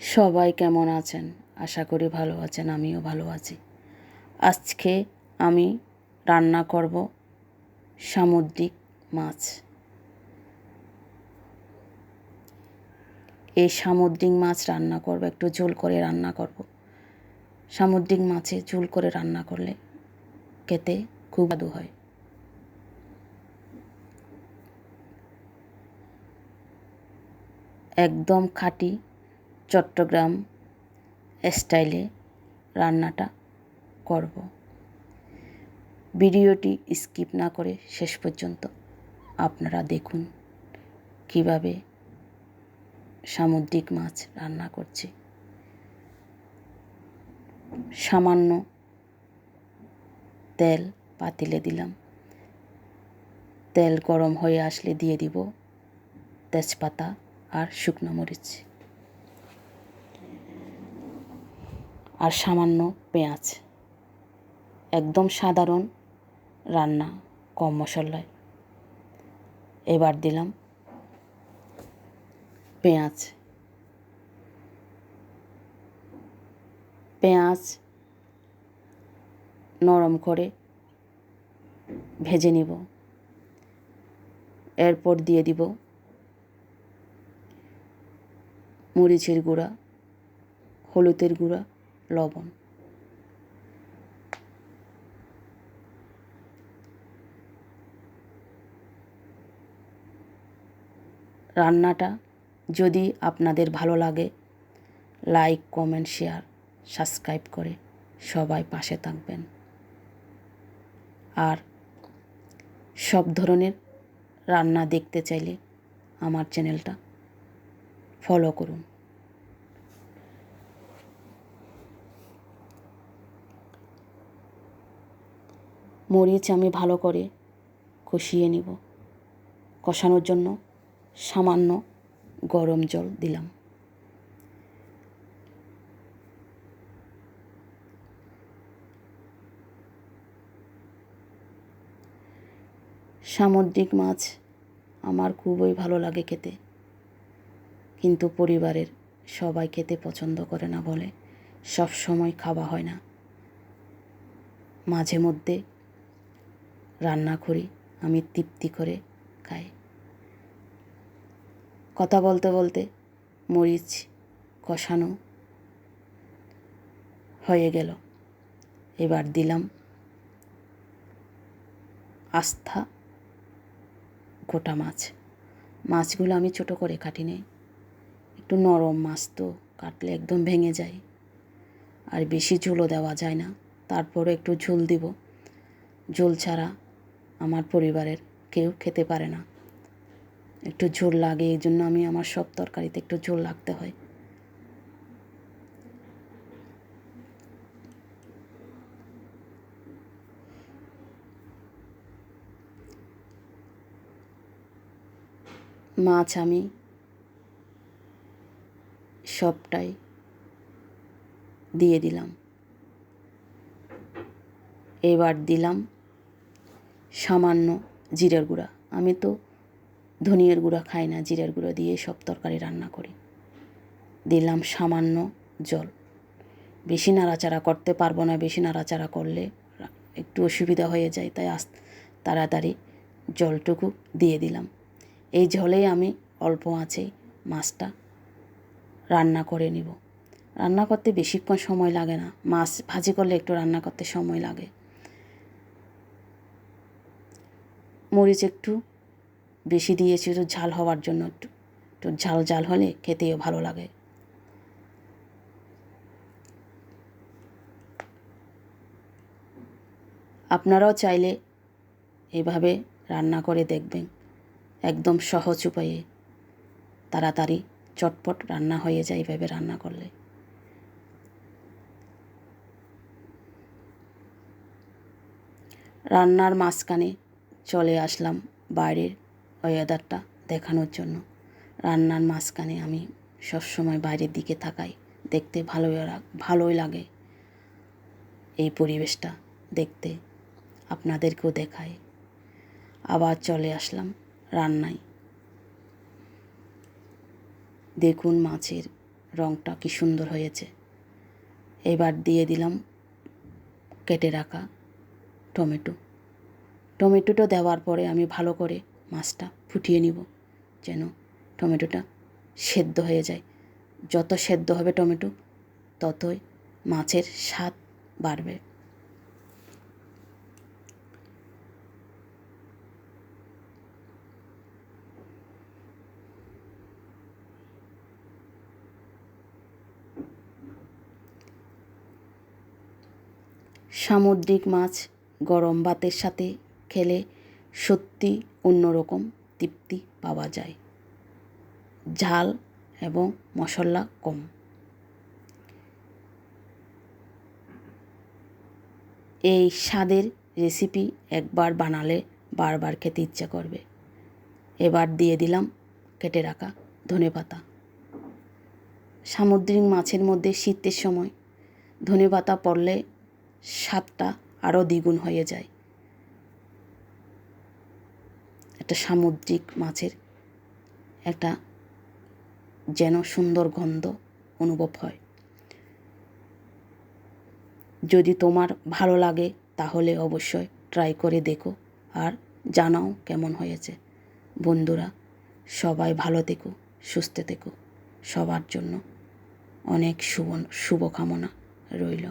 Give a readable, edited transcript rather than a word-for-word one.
সবাই কেমন আছেন? আশা করি ভালো আছেন, আমিও ভালো আছি। আজকে আমি রান্না করব সামুদ্রিক মাছ। এই সামুদ্রিক মাছ রান্না করব, একটু ঝোল করে রান্না করব। সামুদ্রিক মাছে ঝোল করে রান্না করলে খেতে খুব স্বাদু হয়। একদম খাঁটি চট্টগ্রাম স্টাইলে রান্নাটা করব। ভিডিওটি স্কিপ না করে শেষ পর্যন্ত আপনারা দেখুন কিভাবে সামুদ্রিক মাছ রান্না করছি। সামান্য তেল পাতিলে দিলাম। তেল গরম হয়ে আসলে দিয়ে দিব তেজপাতা আর শুকনো মরিচ আর সামান্য পেঁয়াজ। একদম সাধারণ রান্না, কম মশলায়। এবার দিলাম পেঁয়াজ। পেঁয়াজ নরম করে ভেজে নিব। এরপর দিয়ে দিব মরিচের গুঁড়া, হলুদের গুঁড়া, লবণ। রান্নাটা যদি আপনাদের ভালো লাগে, লাইক, কমেন্ট, শেয়ার, সাবস্ক্রাইব করে সবাই পাশে থাকবেন। আর সব ধরনের রান্না দেখতে চাইলে আমার চ্যানেলটা ফলো করুন। মরিচ আমি ভালো করে কষিয়ে নিব। কষানোর জন্য সামান্য গরম জল দিলাম। সামুদ্রিক মাছ আমার খুবই ভালো লাগে খেতে, কিন্তু পরিবারের সবাই খেতে পছন্দ করে না বলে সব সময় খাওয়া হয় না। মাঝে মধ্যে রান্না করি, আমি তৃপ্তি করে খাই। কথা বলতে বলতে মরিচ কষানো হয়ে গেল। এবার দিলাম আস্থা গোটা মাছ। মাছগুলো আমি ছোটো করে কাটি নেই, একটু নরম মাছ তো, কাটলে একদম ভেঙে যায়। আর বেশি ঝোলও দেওয়া যায় না, তারপরে একটু ঝোল দিব। ঝোল ছাড়া আমার পরিবারের কেউ খেতে পারে না, একটু ঝোল লাগে। এই জন্য আমি আমার সব তরকারিতে একটু ঝোল রাখতে হয়। মাছ আমি সবটাই দিয়ে দিলাম। এবার দিলাম সামান্য জিরের গুঁড়া। আমি তো ধনিয়ার গুঁড়া খাই না, জিরের গুঁড়া দিয়ে সব তরকারি রান্না করি। দিলাম সামান্য জল। বেশি নাড়াচাড়া করতে পারবো না, বেশি নাড়াচাড়া করলে একটু অসুবিধা হয়ে যায়, তাই তাড়াতাড়ি জলটুকু দিয়ে দিলাম। এই জলেই আমি অল্প আঁচেই মাছটা রান্না করে নিব। রান্না করতে বেশিক্ষণ সময় লাগে না, মাছ ভাজি করলে একটু রান্না করতে সময় লাগে। মরিচ একটু বেশি দিয়েছি একটু ঝাল হওয়ার জন্য, একটু ঝাল ঝাল হলে খেতেও ভালো লাগে। আপনারাও চাইলে এভাবে রান্না করে দেখবেন, একদম সহজ উপায়ে তাড়াতাড়ি চটপট রান্না হয়ে যায় এভাবে রান্না করলে। রান্নার মাঝখানে চলে আসলাম বাইরের ওয়েদারটা দেখানোর জন্য। রান্নার মাঝখানে আমি সবসময় বাইরের দিকে তাকাই, দেখতে ভালোই লাগে এই পরিবেশটা দেখতে, আপনাদেরকেও দেখাই। আবার চলে আসলাম রান্নায়। দেখুন মাছের রঙটা কি সুন্দর হয়েছে। এবার দিয়ে দিলাম কেটে রাখা টমেটোটা দেওয়ার পরে আমি ভালো করে মাছটা ফুটিয়ে নিব, যেন টমেটোটা সেদ্ধ হয়ে যায়। যত সেদ্ধ হবে টমেটো, ততই মাছের স্বাদ বাড়বে। সামুদ্রিক মাছ গরম ভাতের সাথে খেলে সত্যি অন্যরকম তৃপ্তি পাওয়া যায়। ঝাল এবং মশলা কম। এই স্বাদের রেসিপি একবার বানালে বারবার খেতে ইচ্ছা করবে। এবার দিয়ে দিলাম কেটে রাখা ধনেপাতা। সামুদ্রিক মাছের মধ্যে শীতের সময় ধনেপাতা পড়লে স্বাদটা আরও দ্বিগুণ হয়ে যায়। একটা সামুদ্রিক মাছের একটা যেন সুন্দর গন্ধ অনুভব হয়। যদি তোমার ভালো লাগে তাহলে অবশ্যই ট্রাই করে দেখো আর জানাও কেমন হয়েছে। বন্ধুরা, সবাই ভালো থেকো, সুস্থ থেকো। সবার জন্য অনেক শুভকামনা রইল।